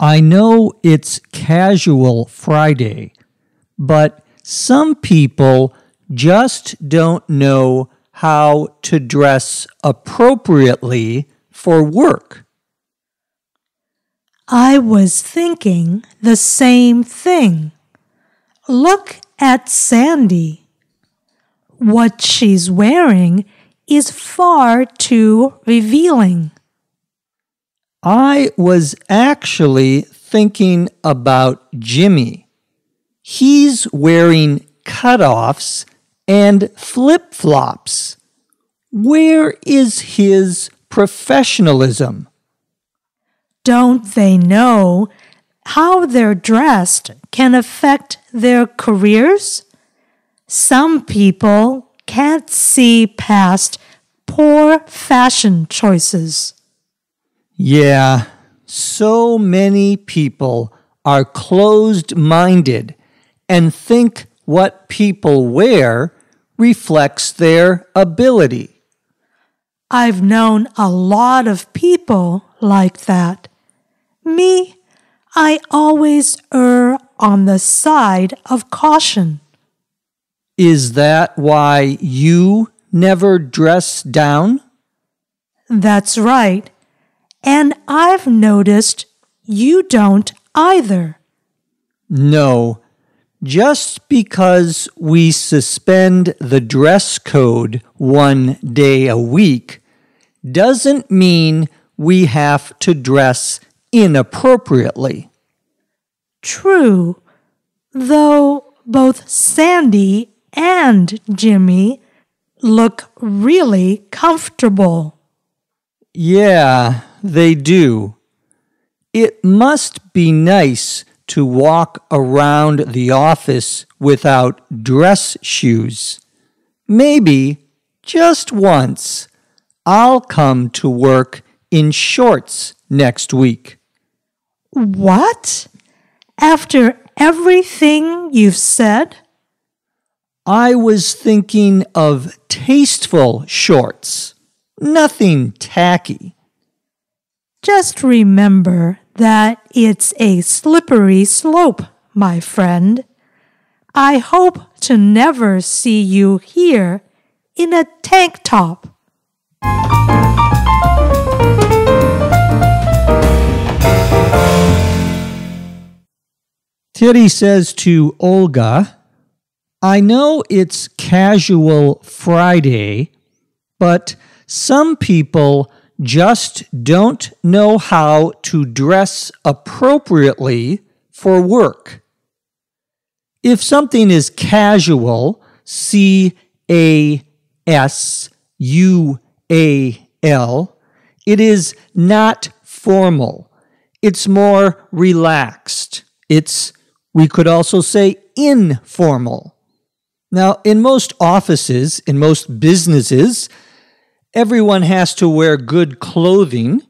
I know it's casual Friday, but some people just don't know how to dress appropriately for work. I was thinking the same thing. Look at Sandy. What she's wearing is far too revealing. I was actually thinking about Jimmy. He's wearing cutoffs and flip-flops. Where is his professionalism? Don't they know how they're dressed can affect their careers? Some people can't see past poor fashion choices. Yeah, so many people are closed-minded and think what people wear reflects their ability. I've known a lot of people like that. Me, I always err on the side of caution. Is that why you never dress down? That's right. And I've noticed you don't either. No, just because we suspend the dress code one day a week doesn't mean we have to dress inappropriately. True, though both Sandy and Jimmy look really comfortable. Yeah, they do. It must be nice to walk around the office without dress shoes. Maybe, just once, I'll come to work in shorts next week. What? After everything you've said? I was thinking of tasteful shorts, nothing tacky. Just remember that it's a slippery slope, my friend. I hope to never see you here in a tank top. Teddy says to Olga, I know it's casual Friday, but some people just don't know how to dress appropriately for work. If something is casual, C-A-S-U-A-L, it is not formal. It's more relaxed. We could also say informal. Now, in most offices, in most businesses, everyone has to wear good clothing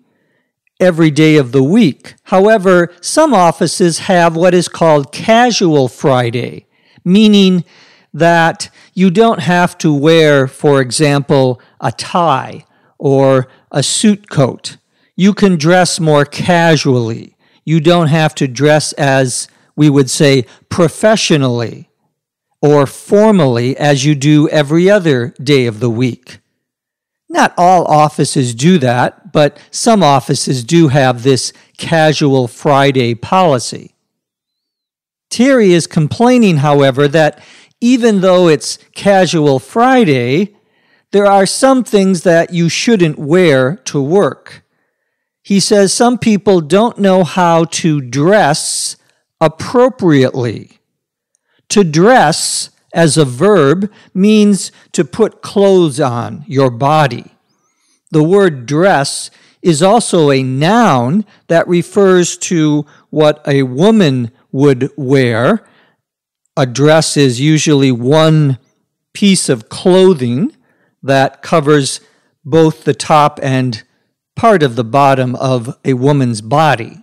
every day of the week. However, some offices have what is called Casual Friday, meaning that you don't have to wear, for example, a tie or a suit coat. You can dress more casually. You don't have to dress as, we would say, professionally or formally as you do every other day of the week. Not all offices do that, but some offices do have this Casual Friday policy. Terry is complaining, however, that even though it's Casual Friday, there are some things that you shouldn't wear to work. He says some people don't know how to dress appropriately. To dress, as a verb, means to put clothes on your body. The word dress is also a noun that refers to what a woman would wear. A dress is usually one piece of clothing that covers both the top and part of the bottom of a woman's body.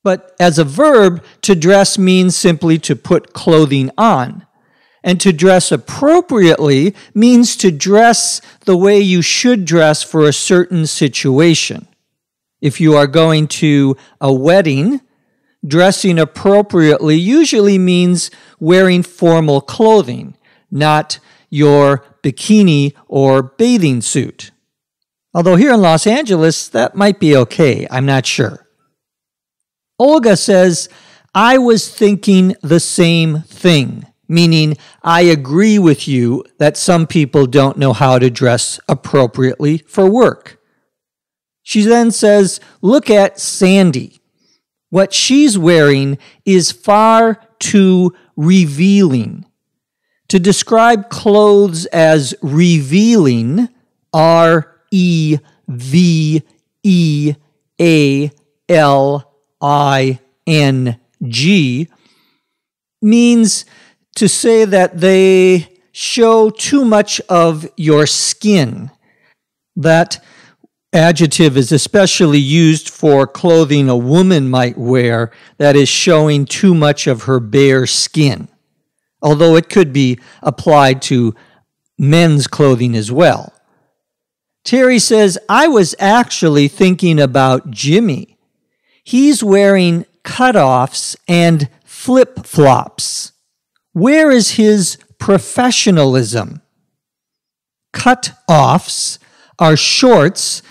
But as a verb, to dress means simply to put clothing on. And to dress appropriately means to dress the way you should dress for a certain situation. If you are going to a wedding, dressing appropriately usually means wearing formal clothing, not your bikini or bathing suit. Although here in Los Angeles, that might be okay. I'm not sure. Olga says, I was thinking the same thing, meaning I agree with you that some people don't know how to dress appropriately for work. She then says, look at Sandy. What she's wearing is far too revealing. To describe clothes as revealing, R-E-V-E-A-L-I-N-G, means to say that they show too much of your skin. That adjective is especially used for clothing a woman might wear that is showing too much of her bare skin, although it could be applied to men's clothing as well. Terry says, I was actually thinking about Jimmy. He's wearing cutoffs and flip-flops. Where is his professionalism? Cut-offs are shorts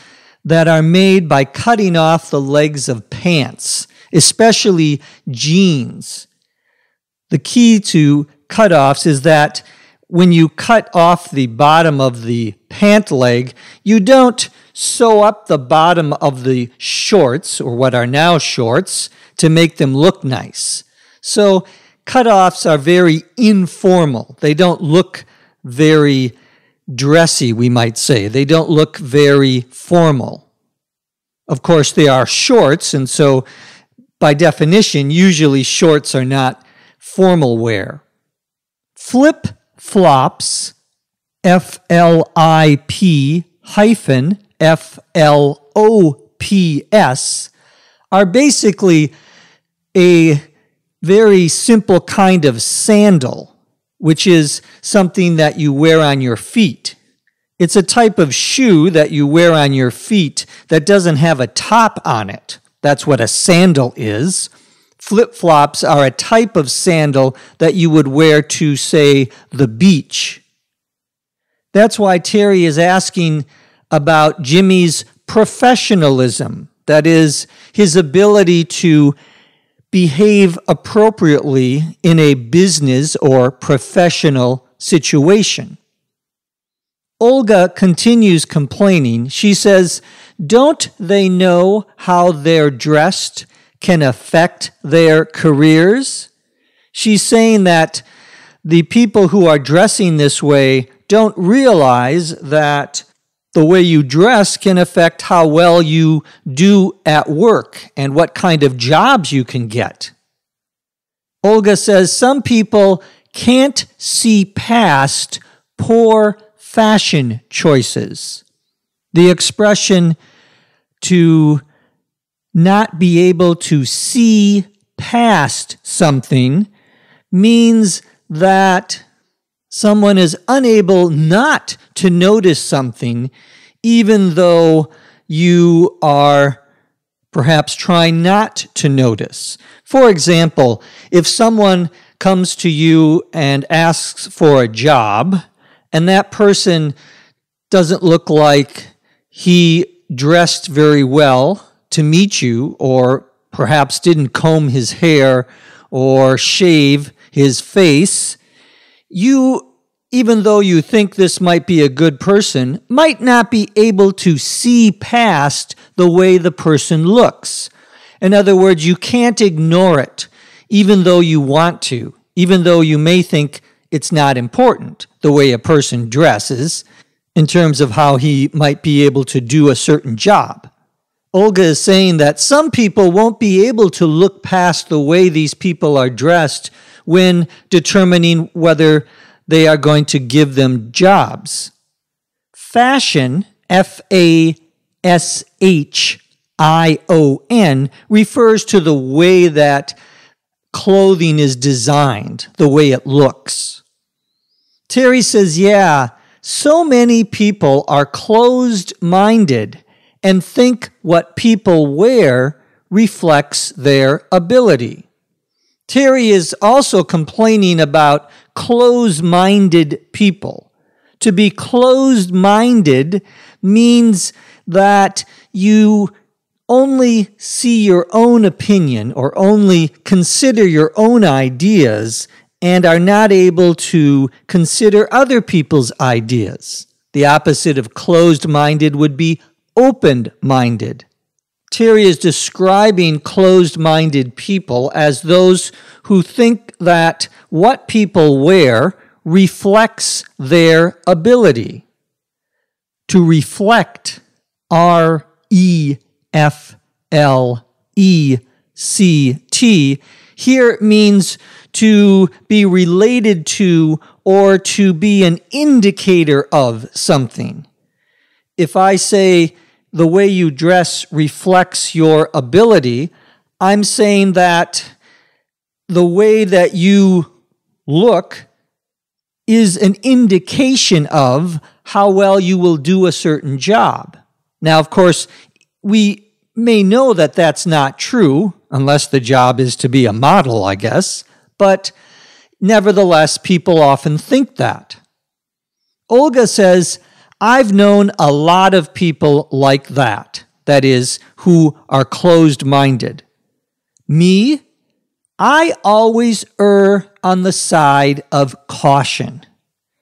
that are made by cutting off the legs of pants, especially jeans. The key to cutoffs is that when you cut off the bottom of the pant leg, you don't sew up the bottom of the shorts, or what are now shorts, to make them look nice. So cutoffs are very informal. They don't look very dressy, we might say. They don't look very formal. Of course, they are shorts, and so by definition, usually shorts are not formal wear. Flip-flops, F-L-I-P-F-L-O-P-S, are basically a very simple kind of sandal, which is something that you wear on your feet. It's a type of shoe that you wear on your feet that doesn't have a top on it. That's what a sandal is. Flip-flops are a type of sandal that you would wear to, say, the beach. That's why Terry is asking about Jimmy's professionalism, that is, his ability to behave appropriately in a business or professional situation. Olga continues complaining. She says, don't they know how they're dressed can affect their careers? She's saying that the people who are dressing this way don't realize that the way you dress can affect how well you do at work and what kind of jobs you can get. Olga says some people can't see past poor fashion choices. The expression to not be able to see past something means that someone is unable not to notice something, even though you are perhaps trying not to notice. For example, if someone comes to you and asks for a job, and that person doesn't look like he dressed very well to meet you, or perhaps didn't comb his hair or shave his face, you, even though you think this might be a good person, might not be able to see past the way the person looks. In other words, you can't ignore it, even though you want to, even though you may think it's not important, the way a person dresses, in terms of how he might be able to do a certain job. Olga is saying that some people won't be able to look past the way these people are dressed when determining whether they are going to give them jobs. Fashion, F-A-S-H-I-O-N, refers to the way that clothing is designed, the way it looks. Terry says, yeah, so many people are closed-minded and think what people wear reflects their ability. Terry is also complaining about closed-minded people. To be closed-minded means that you only see your own opinion or only consider your own ideas and are not able to consider other people's ideas. The opposite of closed-minded would be open-minded. Terry is describing closed-minded people as those who think that what people wear reflects their ability. To reflect, R-E-F-L-E-C-T, here means to be related to or to be an indicator of something. If I say the way you dress reflects your ability, I'm saying that the way that you look is an indication of how well you will do a certain job. Now, of course, we may know that that's not true, unless the job is to be a model, I guess, but nevertheless, people often think that. Olga says, I've known a lot of people like that is, who are closed-minded. Me, I always err on the side of caution.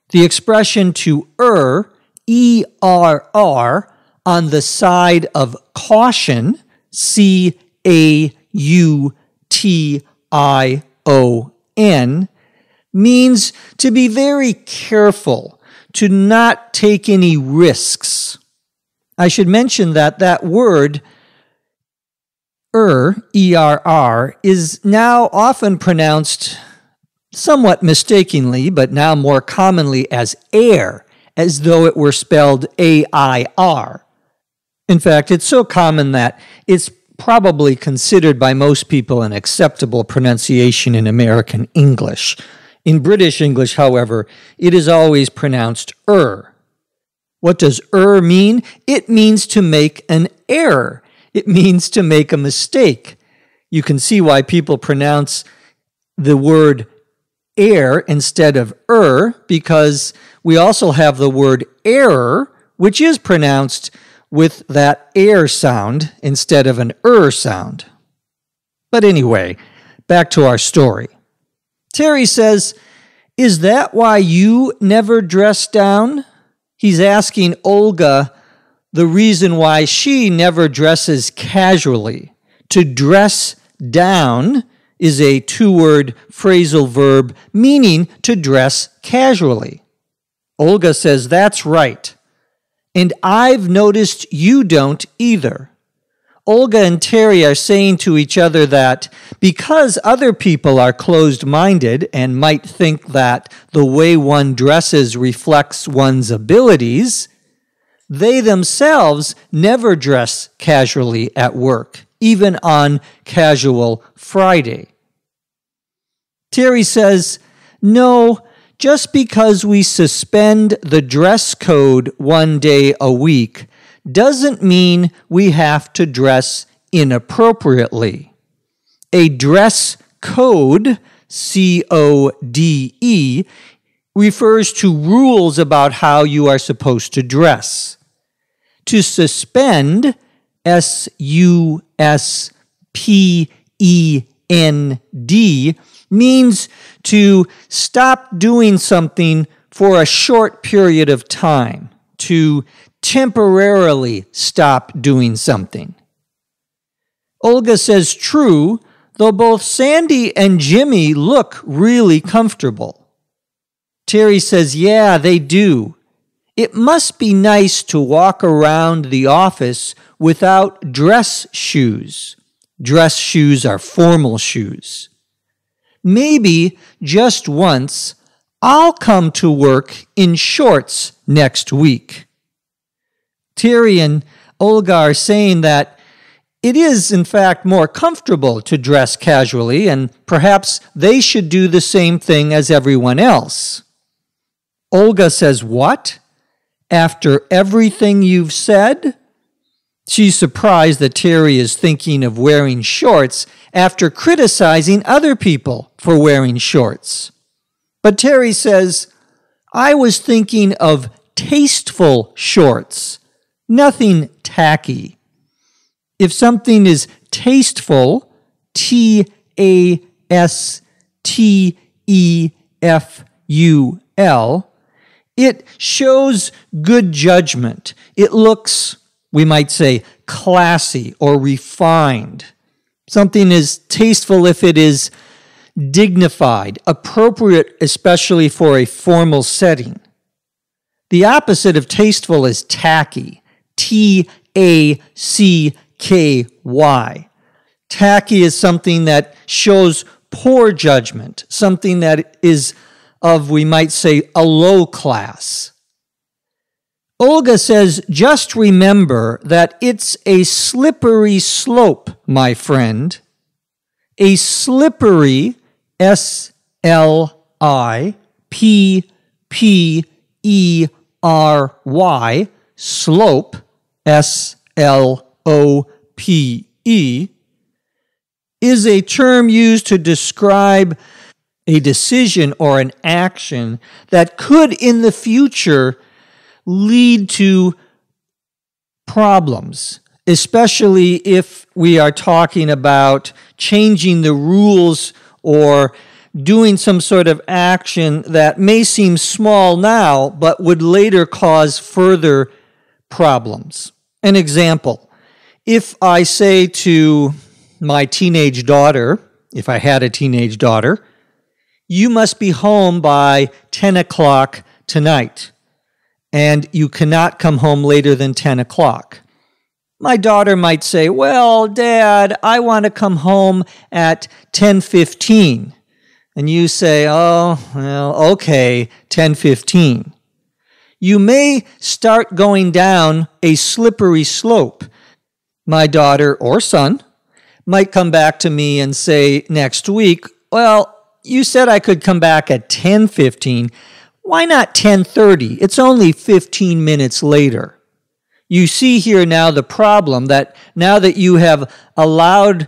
The expression to err, E-R-R, on the side of caution, C-A-U-T-I-O-N, means to be very careful, to not take any risks. I should mention that that word, E-R-R, is now often pronounced somewhat mistakenly, but now more commonly as air, as though it were spelled A-I-R. In fact, it's so common that it's probably considered by most people an acceptable pronunciation in American English. In British English, however, it is always pronounced What does mean? It means to make an error. It means to make a mistake. You can see why people pronounce the word air instead of because we also have the word error, which is pronounced with that air sound instead of an sound. But anyway, back to our story. Terry says, is that why you never dress down? He's asking Olga the reason why she never dresses casually. To dress down is a two-word phrasal verb meaning to dress casually. Olga says, that's right. And I've noticed you don't either. Olga and Terry are saying to each other that because other people are closed-minded and might think that the way one dresses reflects one's abilities, they themselves never dress casually at work, even on Casual Friday. Terry says, no, just because we suspend the dress code one day a week doesn't mean we have to dress inappropriately. A dress code, C-O-D-E, refers to rules about how you are supposed to dress. To suspend, S-U-S-P-E-N-D, means to stop doing something for a short period of time, to temporarily stop doing something. Olga says true, though both Sandy and Jimmy look really comfortable. Terry says, yeah, they do. It must be nice to walk around the office without dress shoes. Dress shoes are formal shoes. Maybe just once I'll come to work in shorts next week. Terry and Olga are saying that it is, in fact, more comfortable to dress casually, and perhaps they should do the same thing as everyone else. Olga says, what? After everything you've said? She's surprised that Terry is thinking of wearing shorts after criticizing other people for wearing shorts. But Terry says, I was thinking of tasteful shorts, nothing tacky. If something is tasteful, Tasteful, it shows good judgment. It looks, we might say, classy or refined. Something is tasteful if it is dignified, appropriate especially for a formal setting. The opposite of tasteful is tacky, Tacky. Tacky is something that shows poor judgment, something that is of, we might say, a low class. Olga says, just remember that it's a slippery slope, my friend. A slippery, S-L-I-P-P-E-R-Y, slope, S-L-O-P-E, is a term used to describe a decision or an action that could in the future lead to problems, especially if we are talking about changing the rules or doing some sort of action that may seem small now, but would later cause further problems. An example, if I say to my teenage daughter, if I had a teenage daughter, you must be home by 10 o'clock tonight, and you cannot come home later than 10 o'clock. My daughter might say, well, Dad, I want to come home at 10:15. And you say, oh, well, okay, 10:15. You may start going down a slippery slope. My daughter or son might come back to me and say next week, well, you said I could come back at 10:15. Why not 10:30? It's only 15 minutes later. You see here now the problem that now that you have allowed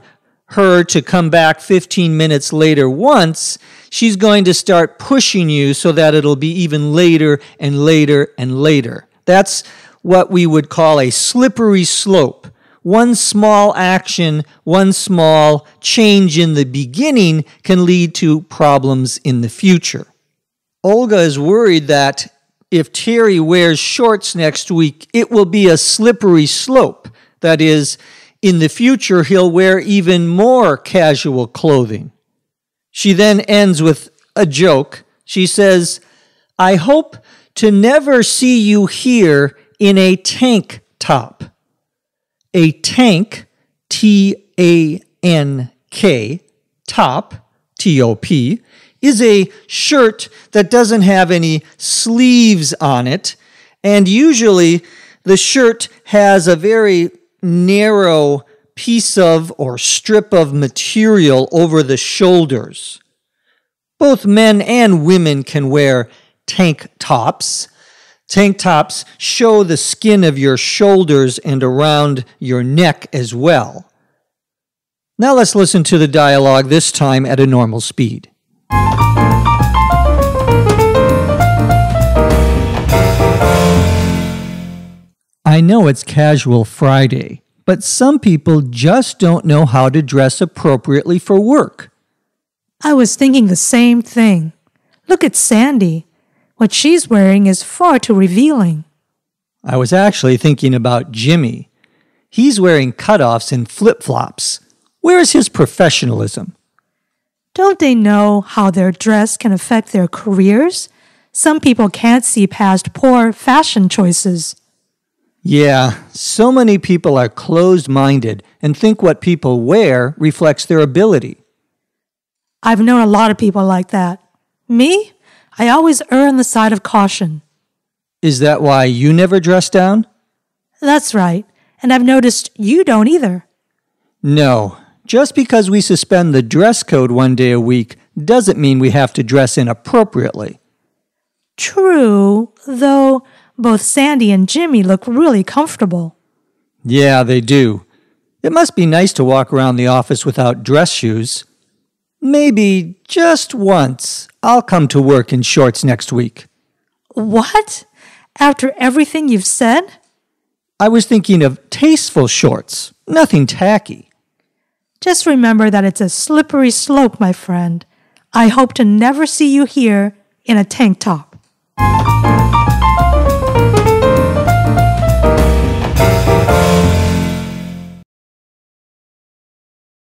her to come back 15 minutes later once, she's going to start pushing you so that it'll be even later and later and later. That's what we would call a slippery slope. One small action, one small change in the beginning can lead to problems in the future. Olga is worried that if Terry wears shorts next week, it will be a slippery slope. That is, in the future, he'll wear even more casual clothing. She then ends with a joke. She says, I hope to never see you here in a tank top. A tank, T-A-N-K, top, T-O-P, is a shirt that doesn't have any sleeves on it, and usually the shirt has a very narrow piece of or strip of material over the shoulders. Both men and women can wear tank tops. Tank tops show the skin of your shoulders and around your neck as well. Now let's listen to the dialogue, this time at a normal speed. I know it's Casual Friday, but some people just don't know how to dress appropriately for work. I was thinking the same thing. Look at Sandy. What she's wearing is far too revealing. I was actually thinking about Jimmy. He's wearing cutoffs and flip-flops. Where is his professionalism? Don't they know how their dress can affect their careers? Some people can't see past poor fashion choices. Yeah, so many people are closed-minded and think what people wear reflects their ability. I've known a lot of people like that. Me? I always err on the side of caution. Is that why you never dress down? That's right, and I've noticed you don't either. No, just because we suspend the dress code one day a week doesn't mean we have to dress inappropriately. True, though both Sandy and Jimmy look really comfortable. Yeah, they do. It must be nice to walk around the office without dress shoes. Maybe just once I'll come to work in shorts next week. What? After everything you've said? I was thinking of tasteful shorts, nothing tacky. Just remember that it's a slippery slope, my friend. I hope to never see you here in a tank top.